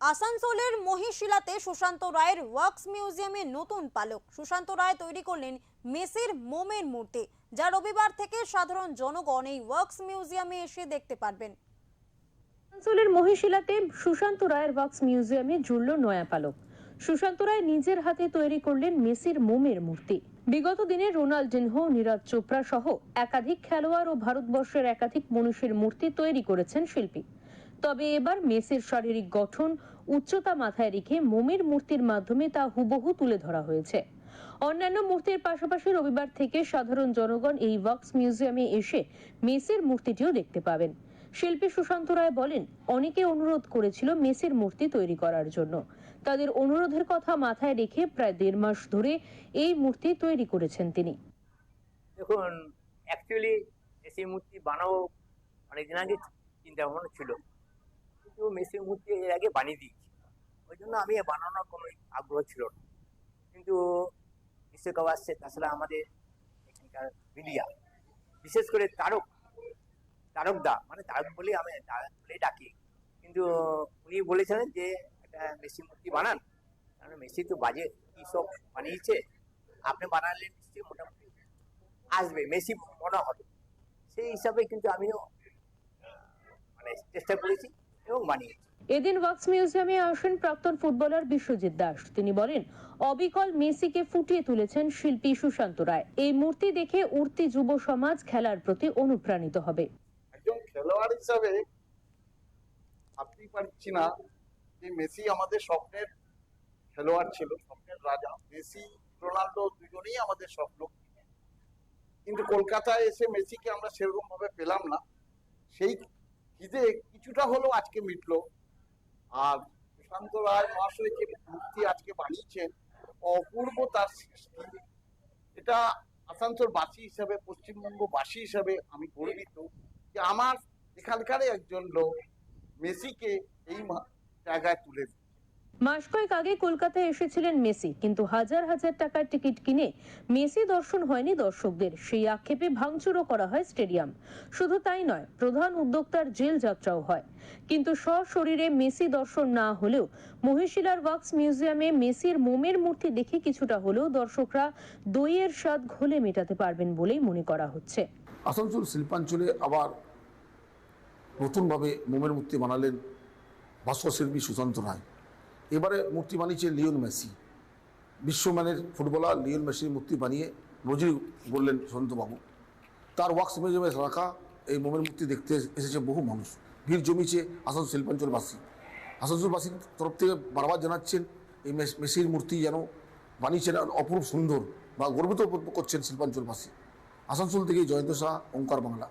আসানসোলের মহিশিলাতে সুশান্ত রায়ের ওয়ার্কস মিউজিয়ামে নতুন পালক। সুশান্ত রায় তৈরি করলেন মেসির মোমের মূর্তি, যা রবিবার থেকে সাধারণ জনগণ এই ওয়ার্কস মিউজিয়ামে এসে দেখতে পারবেন। আসানসোলের মহিশিলাতে সুশান্ত রায়ের ওয়ার্কস মিউজিয়ামে জুড়ল নয়া পালক। সুশান্ত রায় নিজের হাতে তৈরি করলেন মেসির মোমের মূর্তি। বিগত দিনে রোনাল্ডিনহো, নীরজ চোপড়া সহ একাধিক খেলোয়াড় ও ভারতবর্ষের একাধিক মনীষীর মূর্তি তৈরি করেছেন শিল্পী। তবে এবার মেসির শারীরিক গঠন, উচ্চতা মাথায় রেখে মোমের মূর্তির মাধ্যমে তা হুবহু তুলে ধরা হয়েছে। অন্যান্য মূর্তির পাশাপাশি রবিবার থেকে সাধারণ জনগণ এই ওয়ার্কস মিউজিয়ামে এসে মেসির মূর্তিটিও দেখতে পাবেন। শিল্পী সুশান্ত রায় বলেন, অনেকে অনুরোধ করেছিল মেসির মূর্তি তৈরি করার জন্য। তাদের অনুরোধের কথা মাথায় রেখে প্রায় 1.5 মাস ধরে এই মূর্তি তৈরি করেছেন তিনি। দেখুন, অ্যাকচুয়ালি মেসি মূর্তি বানাবো অনেকদিন আগে চিন্তা ভাবনা ছিল, কিন্তু মেসি মূর্তি এর আগে বানিয়ে দিয়েছি। ওই জন্য আমি বানানোর কোনো আগ্রহ ছিল না। কিন্তু বিশ্বকাপ আসছে, তাছাড়া আমাদের এখানকার মিডিয়া, বিশেষ করে তারকদা, মানে তারক বলে আমি তারক বলে ডাকি, কিন্তু উনি বলেছিলেন যে একটা মেসি মূর্তি বানান, কারণ মেসি তো বাজে কি সব বানিয়েছে, আপনি বানালে নিশ্চয়ই মোটামুটি আসবে, মেসি মনে হবে। সেই হিসাবে কিন্তু আমিও মানে চেষ্টা করেছি এবং বানিয়েছি। এদিন ওয়ার্কস মিউজিয়ামে আসেন প্রাক্তন ফুটবলার বিশ্বজিৎ দাস। তিনি বলেন, অবিকল মেসিকে ফুটিয়ে তুলেছেন শিল্পী সুশান্ত রায়। এই মূর্তি দেখে উঠতি যুব সমাজ খেলার প্রতি অনুপ্রাণিত হবে। একজন খেলোয়াড় হিসাবে ভাবতেই পারছি না যে মেসি আমাদের স্বপ্নের খেলোয়াড় ছিল, স্বপ্নের রাজা। মেসি, রোনাল্ডো দুজনেই আমাদের স্বপ্ন, কিন্তু কলকাতায় এসে মেসিকে আমরা সেরকম ভাবে পেলাম না। সেই খিদে কিছুটা হলেও আজকে মিটলো। আর সুশান্ত রায় মহাশয় যে মূর্তি আজকে বানিয়েছেন, অপূর্ব তার সৃষ্টি। এটা আসানসোলবাসী হিসাবে, পশ্চিমবঙ্গবাসী হিসাবে আমি গর্বিত যে আমার এখানকার একজন লোক মেসিকে এই জায়গায় তুলে দিচ্ছে। মাস কয়েক আগে কলকাতায় এসেছিলেন মেসি, কিন্তু হাজার হাজার টাকার টিকিট কিনে মেসি দর্শন হয়নি দর্শকদের। সেই আক্ষেপে ভাঙচুরও করা হয় স্টেডিয়াম। শুধু তাই নয়, প্রধান উদ্যোক্তার জেল যাত্রাও হয়। কিন্তু সশরীরে মেসি দর্শন না হলেও মহিশিলার ওয়ার্কস মিউজিয়ামে মেসির মোমের মূর্তি দেখে কিছুটা হলেও দর্শকরা দইয়ের স্বাদ ঘোলে মেটাতে পারবেন বলেই মনে করা হচ্ছে। আসানসোল শিল্পাঞ্চলে আবার নতুনভাবে মোমের মূর্তি বানালেন ভাস্করশিল্পী সুশান্ত রায়। এবারে মূর্তি বানিয়েছে লিওন মেসি। বিশ্বমানের ফুটবলার লিওন মেসির মূর্তি বানিয়ে নজির গড়লেন সুশান্তবাবু। তার ওয়ার্কস মিউজিয়ামে রাখা এই মোমের মূর্তি দেখতে এসেছে বহু মানুষ। ভিড় জমিয়েছে আসানসোল শিল্পাঞ্চলবাসী। আসানসোলবাসীর তরফ থেকে বারবার জানাচ্ছেন এই মেসির মূর্তি যেন বানিয়েছেন অপূর্ব সুন্দর, বা গর্বিত করছেন শিল্পাঞ্চলবাসী। আসানসোল থেকে জয়ন্ত শাহ, ওঙ্কার বাংলা।